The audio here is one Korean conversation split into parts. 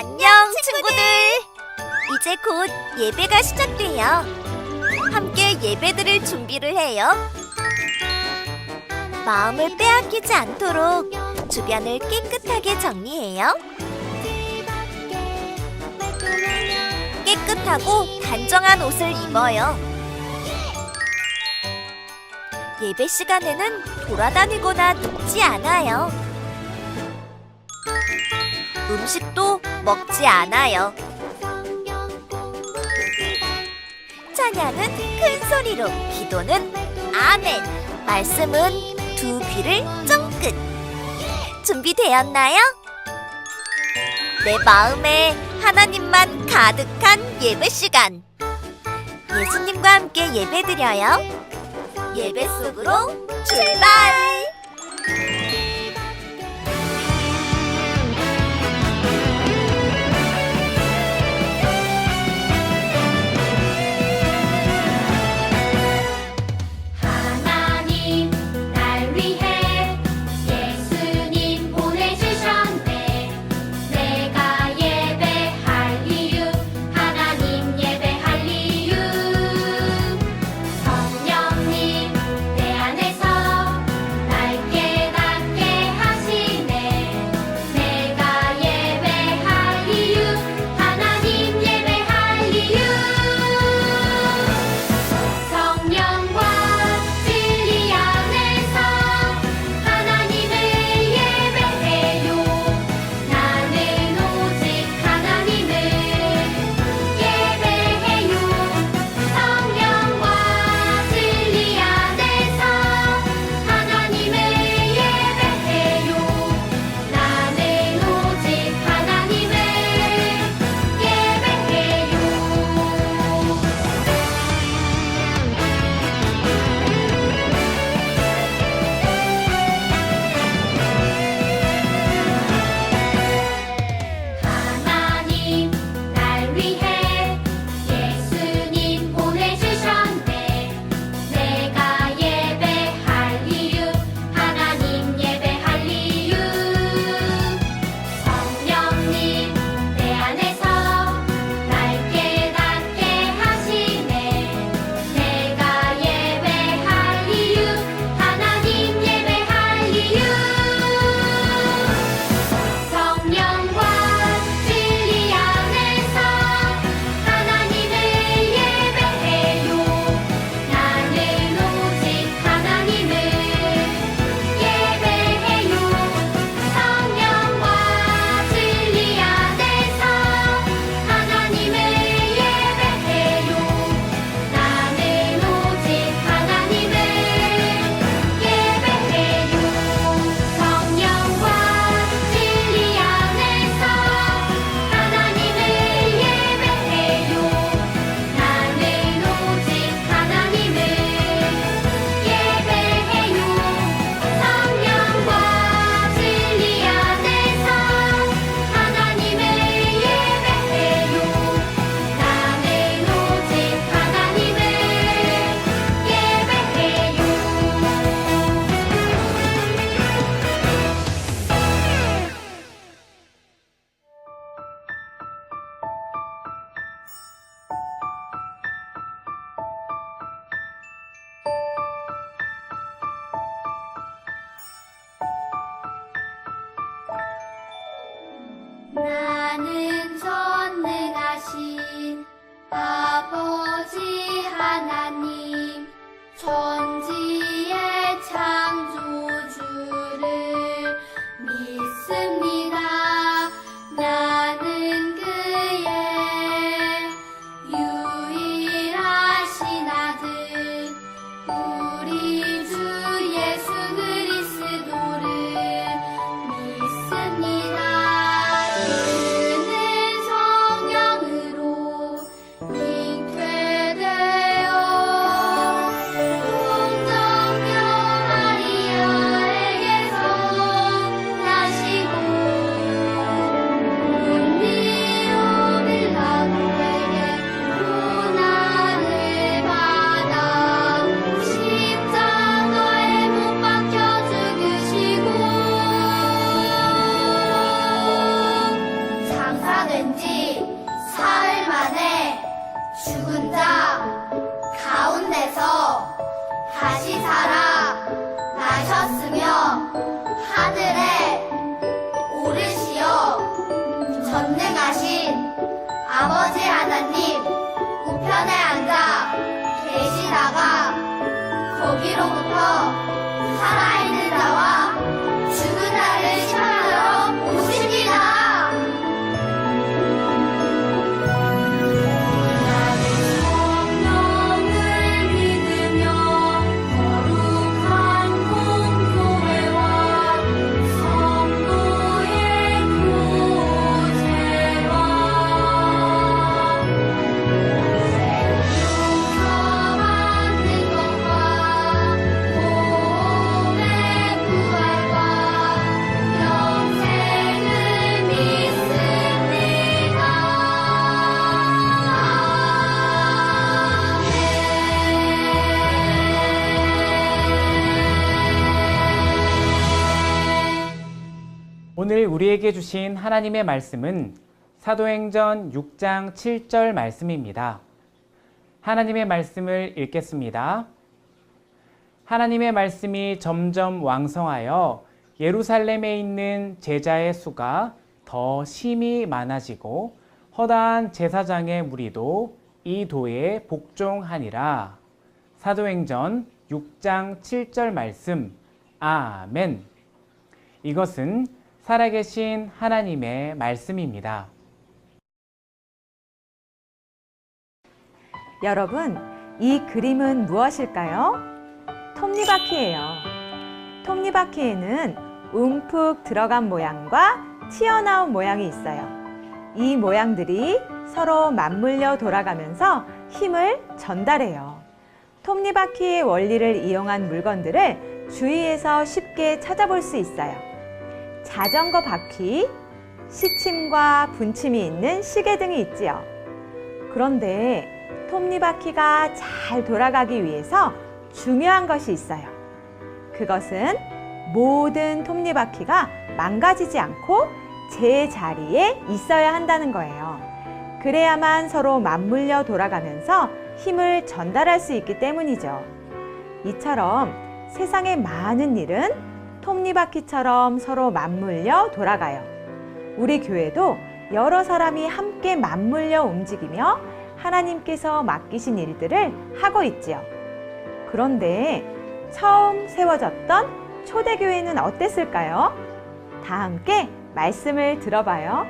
안녕, 친구들. 이제 곧 예배가 시작돼요. 함께 예배드릴 준비를 해요. 마음을 빼앗기지 않도록 주변을 깨끗하게 정리해요. 깨끗하고 단정한 옷을 입어요. 예배 시간에는 돌아다니거나 눕지 않아요. 음식도 먹지 않아요. 찬양은 큰 소리로, 기도는 아멘, 말씀은 두 귀를 쫑긋. 준비되었나요? 내 마음에 하나님만 가득한 예배 시간. 예수님과 함께 예배드려요. 예배 속으로 출발! 나는 전능하신 아버지 하나님, 천지의 창조주를 믿습니다. 나는 그의 유일하신 아들, 우리 주 예수 그리스도를 믿습니다. 그는 우리에게 주신 하나님의 말씀은 사도행전 6장 7절 말씀입니다. 하나님의 말씀을 읽겠습니다. 하나님의 말씀이 점점 왕성하여 예루살렘에 있는 제자의 수가 더 심히 많아지고 허다한 제사장의 무리도 이 도에 복종하니라. 사도행전 6장 7절 말씀. 아멘. 이것은 살아계신 하나님의 말씀입니다. 여러분, 이 그림은 무엇일까요? 톱니바퀴예요. 톱니바퀴에는 움푹 들어간 모양과 튀어나온 모양이 있어요. 이 모양들이 서로 맞물려 돌아가면서 힘을 전달해요. 톱니바퀴의 원리를 이용한 물건들을 주위에서 쉽게 찾아볼 수 있어요. 자전거 바퀴, 시침과 분침이 있는 시계 등이 있지요. 그런데 톱니바퀴가 잘 돌아가기 위해서 중요한 것이 있어요. 그것은 모든 톱니바퀴가 망가지지 않고 제자리에 있어야 한다는 거예요. 그래야만 서로 맞물려 돌아가면서 힘을 전달할 수 있기 때문이죠. 이처럼 세상의 많은 일은 톱니바퀴처럼 서로 맞물려 돌아가요. 우리 교회도 여러 사람이 함께 맞물려 움직이며 하나님께서 맡기신 일들을 하고 있지요. 그런데 처음 세워졌던 초대교회는 어땠을까요? 다 함께 말씀을 들어봐요.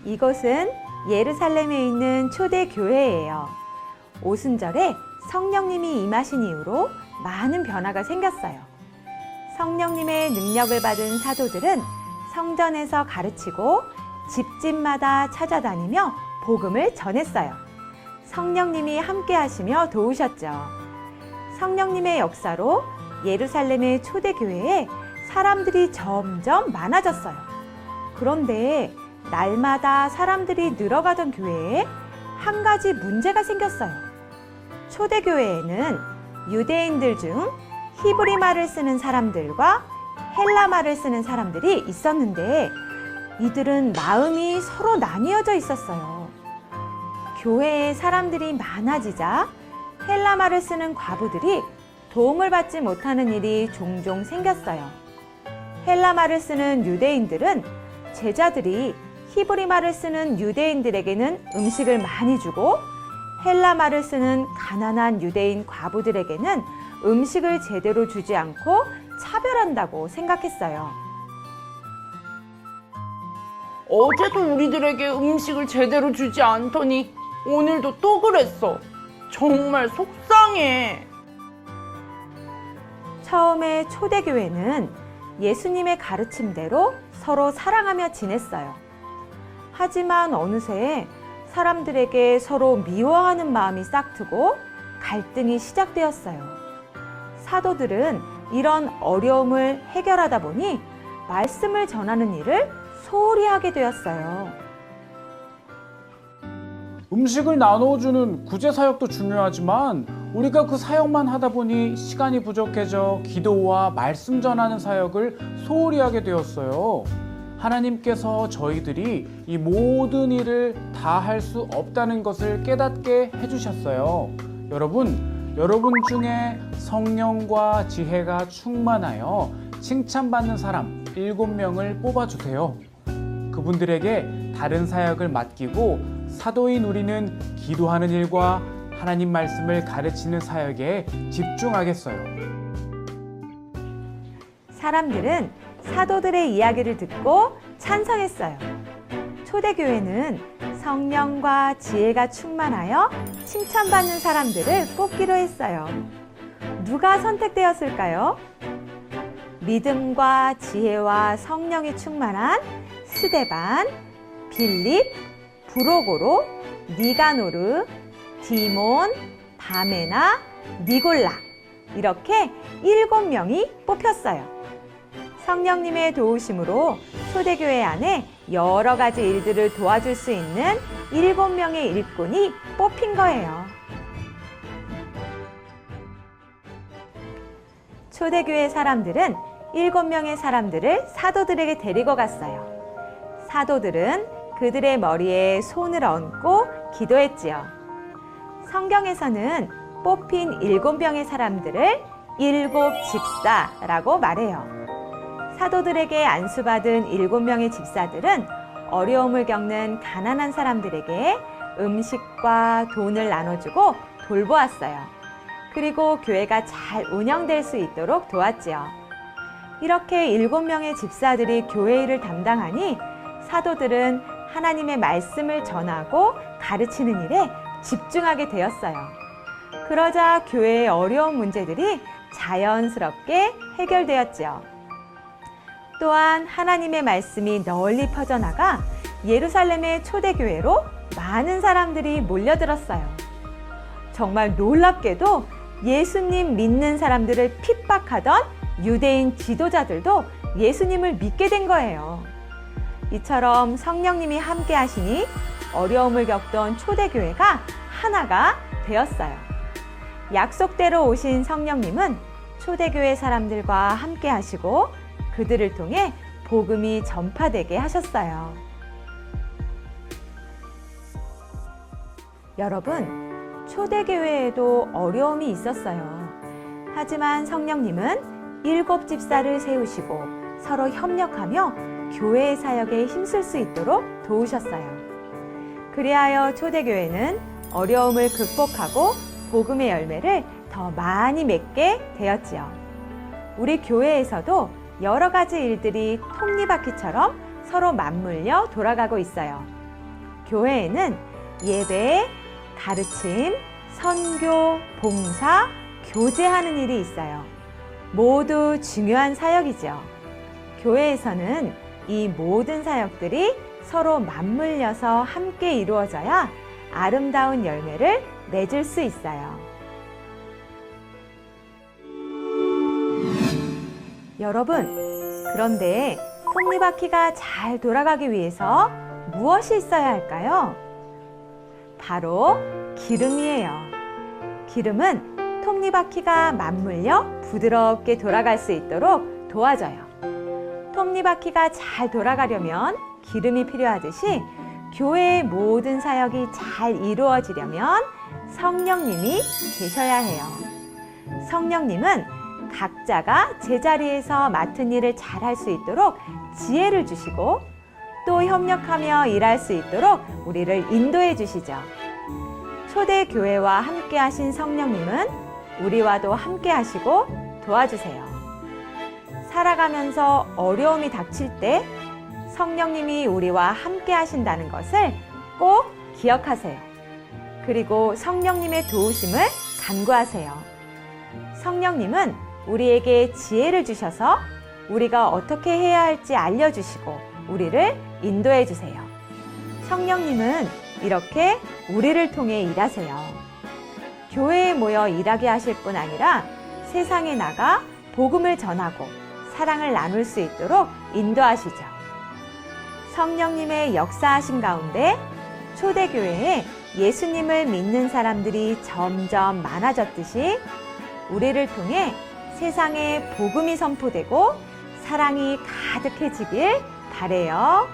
이곳은 예루살렘에 있는 초대교회예요. 오순절에 성령님이 임하신 이후로 많은 변화가 생겼어요. 성령님의 능력을 받은 사도들은 성전에서 가르치고 집집마다 찾아다니며 복음을 전했어요. 성령님이 함께 하시며 도우셨죠. 성령님의 역사로 예루살렘의 초대교회에 사람들이 점점 많아졌어요. 그런데 날마다 사람들이 늘어가던 교회에 한 가지 문제가 생겼어요. 초대교회에는 유대인들 중 히브리 말을 쓰는 사람들과 헬라 말을 쓰는 사람들이 있었는데 이들은 마음이 서로 나뉘어져 있었어요. 교회에 사람들이 많아지자 헬라 말을 쓰는 과부들이 도움을 받지 못하는 일이 종종 생겼어요. 헬라 말을 쓰는 유대인들은 제자들이 히브리 말을 쓰는 유대인들에게는 음식을 많이 주고 헬라 말을 쓰는 가난한 유대인 과부들에게는 음식을 제대로 주지 않고 차별한다고 생각했어요. 어제도 우리들에게 음식을 제대로 주지 않더니 오늘도 또 그랬어. 정말 속상해. 처음에 초대교회는 예수님의 가르침대로 서로 사랑하며 지냈어요. 하지만 어느새 사람들에게 서로 미워하는 마음이 싹트고 갈등이 시작되었어요. 사도들은 이런 어려움을 해결하다 보니 말씀을 전하는 일을 소홀히 하게 되었어요. 음식을 나눠주는 구제 사역도 중요하지만 우리가 그 사역만 하다 보니 시간이 부족해져 기도와 말씀 전하는 사역을 소홀히 하게 되었어요. 하나님께서 저희들이 이 모든 일을 다 할 수 없다는 것을 깨닫게 해주셨어요. 여러분 중에 성령과 지혜가 충만하여 칭찬받는 사람 7명을 뽑아주세요. 그분들에게 다른 사역을 맡기고 사도인 우리는 기도하는 일과 하나님 말씀을 가르치는 사역에 집중하겠어요. 사람들은 사도들의 이야기를 듣고 찬성했어요. 초대교회는 성령과 지혜가 충만하여 칭찬받는 사람들을 뽑기로 했어요. 누가 선택되었을까요? 믿음과 지혜와 성령이 충만한 스데반, 빌립, 브로고로, 니가노르, 디몬, 바메나, 니골라 이렇게 7명이 뽑혔어요. 성령님의 도우심으로 초대교회 안에 여러 가지 일들을 도와줄 수 있는 7명의 일꾼이 뽑힌 거예요. 초대교회 사람들은 7명의 사람들을 사도들에게 데리고 갔어요. 사도들은 그들의 머리에 손을 얹고 기도했지요. 성경에서는 뽑힌 7명의 사람들을 7 집사라고 말해요. 사도들에게 안수받은 7명의 집사들은 어려움을 겪는 가난한 사람들에게 음식과 돈을 나눠주고 돌보았어요. 그리고 교회가 잘 운영될 수 있도록 도왔지요. 이렇게 7명의 집사들이 교회 일을 담당하니 사도들은 하나님의 말씀을 전하고 가르치는 일에 집중하게 되었어요. 그러자 교회의 어려운 문제들이 자연스럽게 해결되었지요. 또한 하나님의 말씀이 널리 퍼져나가 예루살렘의 초대교회로 많은 사람들이 몰려들었어요. 정말 놀랍게도 예수님 믿는 사람들을 핍박하던 유대인 지도자들도 예수님을 믿게 된 거예요. 이처럼 성령님이 함께 하시니 어려움을 겪던 초대교회가 하나가 되었어요. 약속대로 오신 성령님은 초대교회 사람들과 함께 하시고 그들을 통해 복음이 전파되게 하셨어요. 여러분, 초대교회에도 어려움이 있었어요. 하지만 성령님은 7 집사를 세우시고 서로 협력하며 교회의 사역에 힘쓸 수 있도록 도우셨어요. 그리하여 초대교회는 어려움을 극복하고 복음의 열매를 더 많이 맺게 되었지요. 우리 교회에서도 여러 가지 일들이 톱니바퀴처럼 서로 맞물려 돌아가고 있어요. 교회에는 예배, 가르침, 선교, 봉사, 교제하는 일이 있어요. 모두 중요한 사역이죠. 교회에서는 이 모든 사역들이 서로 맞물려서 함께 이루어져야 아름다운 열매를 맺을 수 있어요. 여러분, 그런데 톱니바퀴가 잘 돌아가기 위해서 무엇이 있어야 할까요? 바로 기름이에요. 기름은 톱니바퀴가 맞물려 부드럽게 돌아갈 수 있도록 도와줘요. 톱니바퀴가 잘 돌아가려면 기름이 필요하듯이 교회의 모든 사역이 잘 이루어지려면 성령님이 계셔야 해요. 성령님은 각자가 제자리에서 맡은 일을 잘할 수 있도록 지혜를 주시고 또 협력하며 일할 수 있도록 우리를 인도해 주시죠. 초대교회와 함께 하신 성령님은 우리와도 함께 하시고 도와주세요. 살아가면서 어려움이 닥칠 때 성령님이 우리와 함께 하신다는 것을 꼭 기억하세요. 그리고 성령님의 도우심을 간구하세요. 성령님은 우리에게 지혜를 주셔서 우리가 어떻게 해야 할지 알려주시고 우리를 인도해 주세요. 성령님은 이렇게 우리를 통해 일하세요. 교회에 모여 일하게 하실 뿐 아니라 세상에 나가 복음을 전하고 사랑을 나눌 수 있도록 인도하시죠. 성령님의 역사하심 가운데 초대교회에 예수님을 믿는 사람들이 점점 많아졌듯이 우리를 통해 세상에 복음이 선포되고 사랑이 가득해지길 바래요.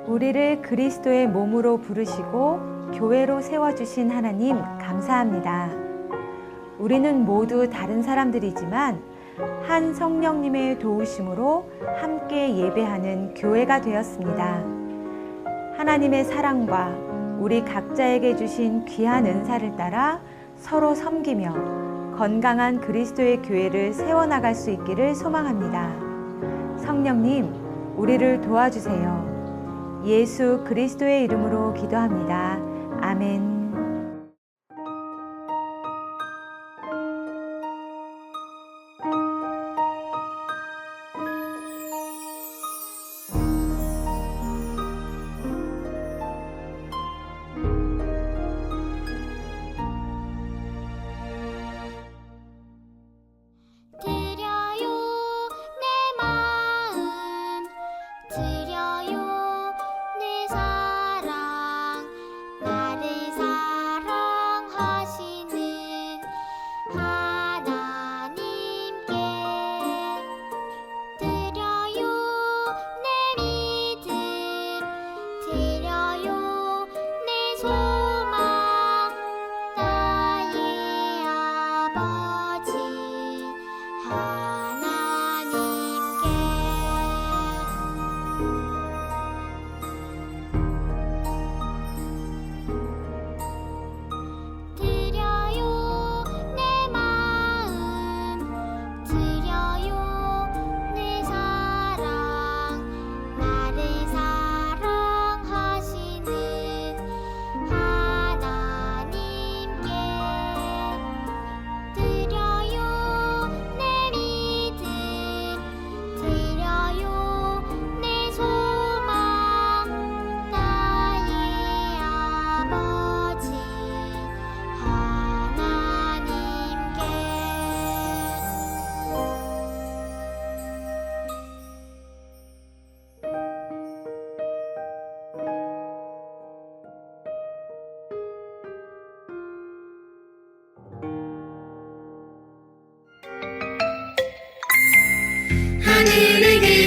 우리를 그리스도의 몸으로 부르시고 교회로 세워주신 하나님 감사합니다. 우리는 모두 다른 사람들이지만 한 성령님의 도우심으로 함께 예배하는 교회가 되었습니다. 하나님의 사랑과 우리 각자에게 주신 귀한 은사를 따라 서로 섬기며 건강한 그리스도의 교회를 세워나갈 수 있기를 소망합니다. 성령님, 우리를 도와주세요. 예수 그리스도의 이름으로 기도합니다. 아멘. 드려요 내 마음 드려요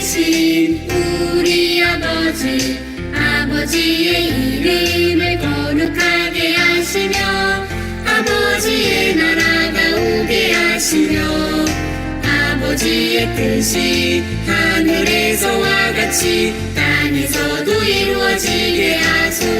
되신 우리 아버지의 이름을 거룩하게 하시며 아버지의 나라가 오게 하시며 아버지의 뜻이 하늘에서와 같이 땅에서도 이루어지게 하소서.